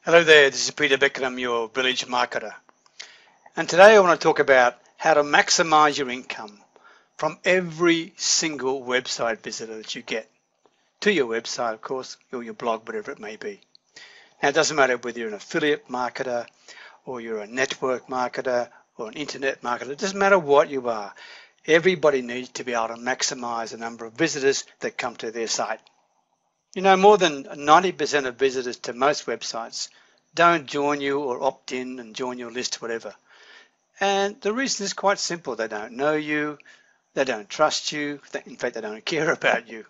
Hello there, this is Peter Becker, I'm your village marketer. And today I want to talk about how to maximize your income from every single website visitor that you get to your website, of course, or your blog, whatever it may be. Now, it doesn't matter whether you're an affiliate marketer or you're a network marketer or an internet marketer. It doesn't matter what you are. Everybody needs to be able to maximize the number of visitors that come to their site. You know, more than 90% of visitors to most websites don't join you or opt in and join your list, whatever. And the reason is quite simple. They don't know you, they don't trust you, in fact, they don't care about you.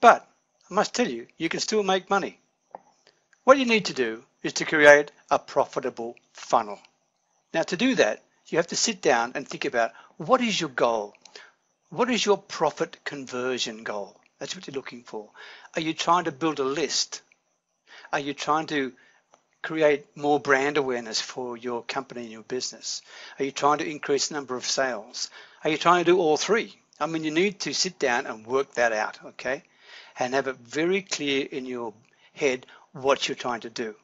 But I must tell you, you can still make money. What you need to do is to create a profitable funnel. Now, to do that, you have to sit down and think about what is your goal? What is your profit conversion goal? That's what you're looking for. Are you trying to build a list? Are you trying to create more brand awareness for your company and your business? Are you trying to increase the number of sales? Are you trying to do all three? I mean, you need to sit down and work that out, okay? And have it very clear in your head what you're trying to do.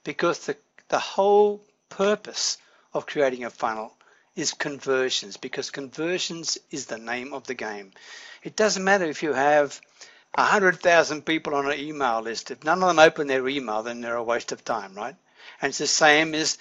Because the whole purpose of creating a funnel is conversions, because conversions is the name of the game. It doesn't matter if you have 100,000 people on an email list. If none of them open their email, then they're a waste of time, right? And it's the same as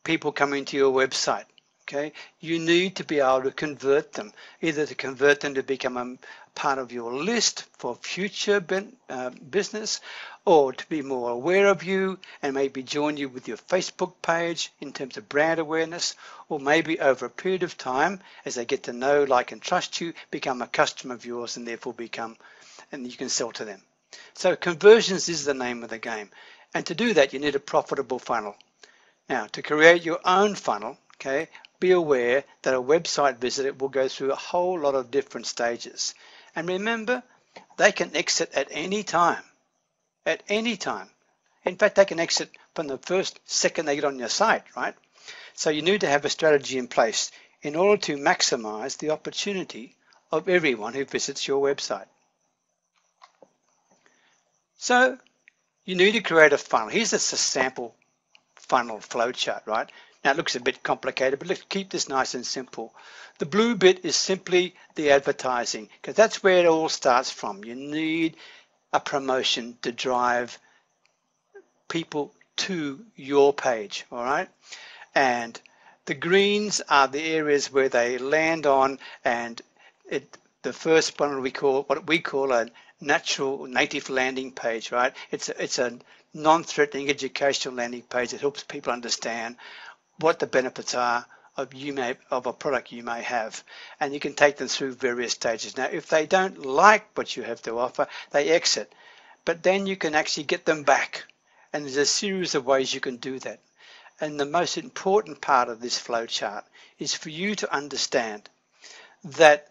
people coming to your website, okay? You need to be able to convert them, either to convert them to become a part of your list for future business, or to be more aware of you and maybe join you with your Facebook page in terms of brand awareness, or maybe over a period of time, as they get to know, like, and trust you, become a customer of yours and therefore and you can sell to them. So conversions is the name of the game. And to do that, you need a profitable funnel. Now, to create your own funnel, okay, be aware that a website visitor will go through a whole lot of different stages. And remember, they can exit at any time. At any time. In fact, they can exit from the first second they get on your site, right? So you need to have a strategy in place in order to maximize the opportunity of everyone who visits your website. So you need to create a funnel. Here's just a sample funnel flowchart, right? Now it looks a bit complicated, but let's keep this nice and simple. The blue bit is simply the advertising, because that's where it all starts from. You need a promotion to drive people to your page, all right? And the greens are the areas where they land on, and the first one what we call a natural native landing page, right? It's a non-threatening educational landing page that helps people understand what the benefits are of a product you may have, and you can take them through various stages. Now, if they don't like what you have to offer, they exit, but then you can actually get them back, and there's a series of ways you can do that. And the most important part of this flowchart is for you to understand that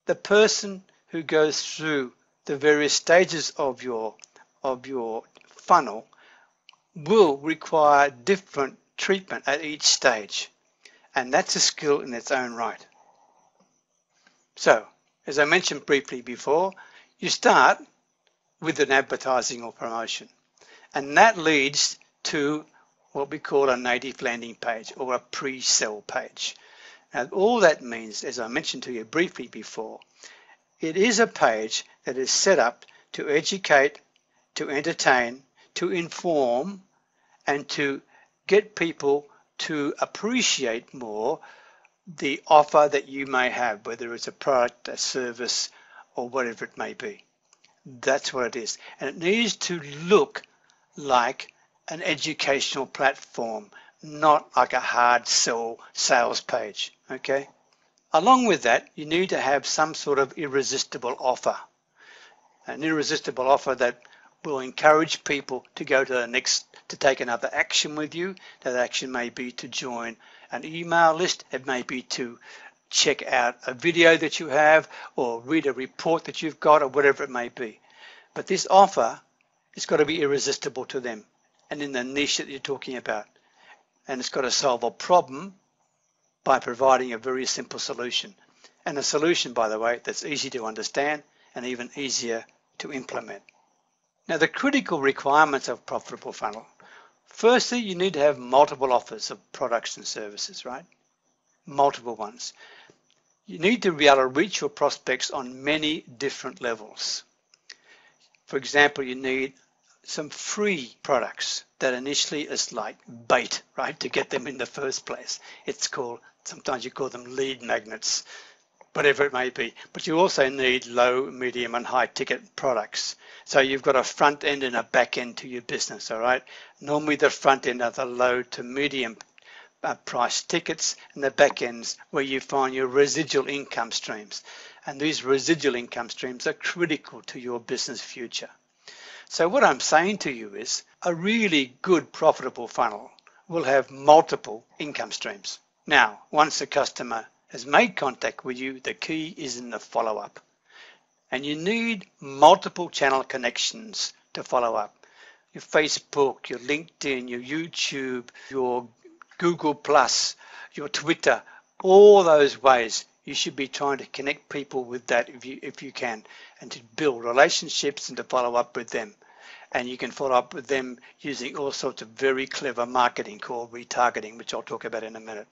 the person who goes through the various stages of your funnel will require different treatment at each stage, and that's a skill in its own right. So, as I mentioned briefly before, you start with an advertising or promotion, and that leads to what we call a native landing page or a pre-sell page. Now, all that means, as I mentioned to you briefly before, it is a page that is set up to educate, to entertain, to inform, and to get people to appreciate more the offer that you may have, whether it's a product, a service, or whatever it may be. That's what it is. And it needs to look like an educational platform, not like a hard sell sales page, okay? Along with that, you need to have some sort of irresistible offer. An irresistible offer that will encourage people to go to the next, to take another action with you. That action may be to join an email list. It may be to check out a video that you have or read a report that you've got or whatever it may be. But this offer has got to be irresistible to them and in the niche that you're talking about. And it's got to solve a problem by providing a very simple solution. And a solution, by the way, that's easy to understand and even easier to implement. Now, the critical requirements of a profitable funnel Firstly, you need to have multiple offers of products and services, right? Multiple ones. You need to be able to reach your prospects on many different levels. For example, you need some free products that initially is like bait, right, to get them in the first place. It's called, sometimes you call them lead magnets, whatever it may be. But you also need low, medium and high ticket products. So you've got a front end and a back end to your business, all right? Normally the front end are the low to medium price tickets, and the back ends where you find your residual income streams. And these residual income streams are critical to your business future. So what I'm saying to you is a really good profitable funnel will have multiple income streams. Now, once a customer has made contact with you, the key is in the follow-up. And you need multiple channel connections to follow up. Your Facebook, your LinkedIn, your YouTube, your Google Plus, your Twitter, all those ways you should be trying to connect people with that if you can, and to build relationships and to follow up with them. And you can follow up with them using all sorts of very clever marketing called retargeting, which I'll talk about in a minute.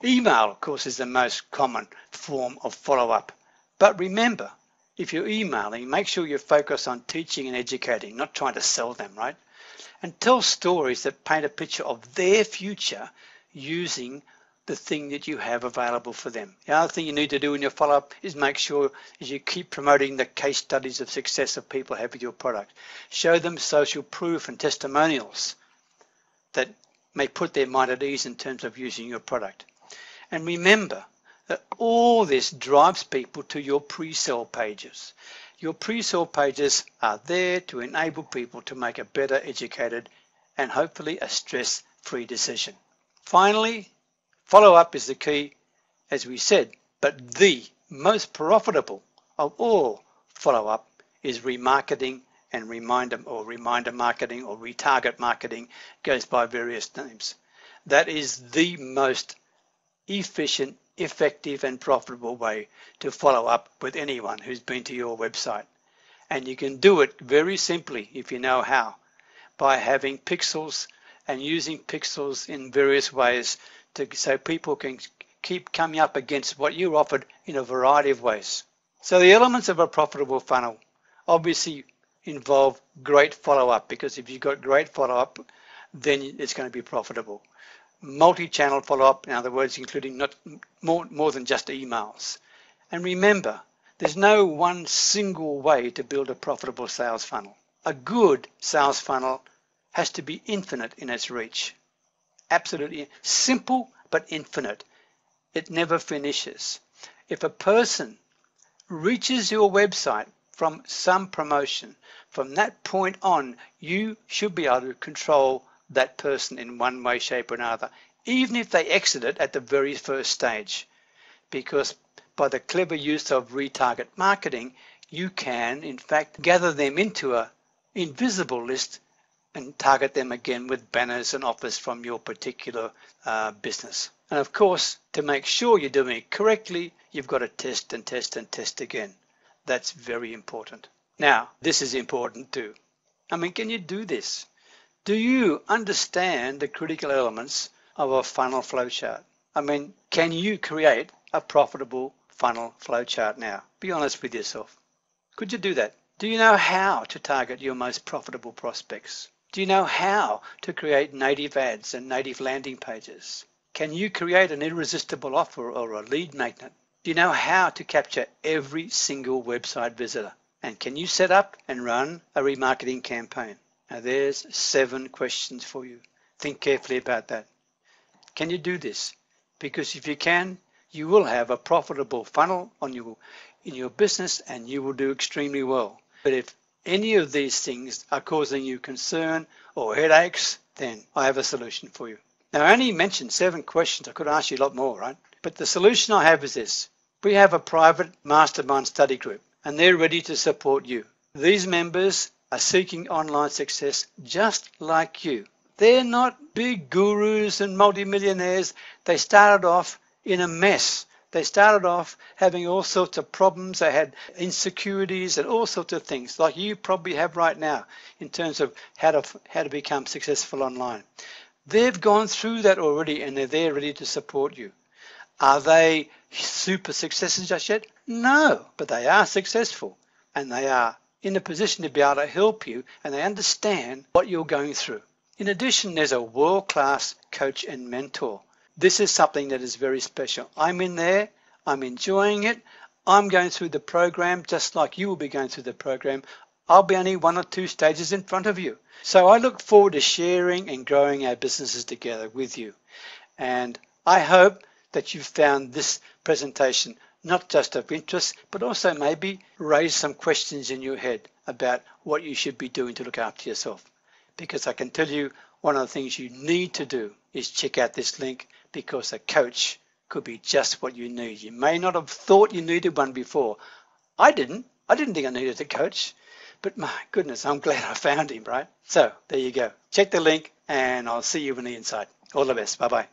Email, of course, is the most common form of follow-up. But remember, if you're emailing, make sure you focus on teaching and educating, not trying to sell them, right? And tell stories that paint a picture of their future using the thing that you have available for them. The other thing you need to do in your follow-up is make sure is you keep promoting the case studies of success of people have with your product. Show them social proof and testimonials that may put their mind at ease in terms of using your product. And remember that all this drives people to your pre-sale pages. Your pre-sale pages are there to enable people to make a better educated and hopefully a stress-free decision. Finally, follow-up is the key, as we said, but the most profitable of all follow-up is remarketing and reminder marketing or retarget marketing, goes by various names. That is the most efficient, effective and profitable way to follow up with anyone who's been to your website. And you can do it very simply if you know how, by having pixels and using pixels in various ways so people can keep coming up against what you're offered in a variety of ways. So the elements of a profitable funnel obviously involve great follow-up, because if you've got great follow-up, then it's going to be profitable. Multi-channel follow-up, in other words, including not more than just emails. And remember, there's no one single way to build a profitable sales funnel. A good sales funnel has to be infinite in its reach. Absolutely simple, but infinite. It never finishes. If a person reaches your website from some promotion, from that point on, you should be able to control that person in one way, shape or another, even if they exit it at the very first stage. Because by the clever use of retarget marketing, you can in fact gather them into an invisible list and target them again with banners and offers from your particular business. And of course, to make sure you're doing it correctly, you've got to test and test and test again. That's very important. Now, this is important too. I mean, can you do this? Do you understand the critical elements of a funnel flowchart? I mean, can you create a profitable funnel flowchart now? Be honest with yourself. Could you do that? Do you know how to target your most profitable prospects? Do you know how to create native ads and native landing pages? Can you create an irresistible offer or a lead magnet? Do you know how to capture every single website visitor? And can you set up and run a remarketing campaign? Now there's 7 questions for you. Think carefully about that. Can you do this? Because if you can, you will have a profitable funnel in your business and you will do extremely well. But if any of these things are causing you concern or headaches, then I have a solution for you. Now I only mentioned 7 questions. I could ask you a lot more, right? But the solution I have is this. We have a private mastermind study group and they're ready to support you. These members are seeking online success just like you. They're not big gurus and multimillionaires. They started off in a mess. They started off having all sorts of problems. They had insecurities and all sorts of things like you probably have right now in terms of how to become successful online. They've gone through that already and they're there ready to support you. Are they super successes just yet? No, but they are successful and they are in a position to be able to help you and they understand what you're going through. In addition, there's a world-class coach and mentor. This is something that is very special. I'm in there, I'm enjoying it, I'm going through the program just like you will be going through the program. I'll be only 1 or 2 stages in front of you. So I look forward to sharing and growing our businesses together with you. And I hope that you've found this presentation not just of interest, but also maybe raise some questions in your head about what you should be doing to look after yourself. Because I can tell you one of the things you need to do is check out this link, because a coach could be just what you need. You may not have thought you needed one before. I didn't think I needed a coach, but my goodness, I'm glad I found him, right? So there you go. Check the link and I'll see you on the inside. All the best. Bye-bye.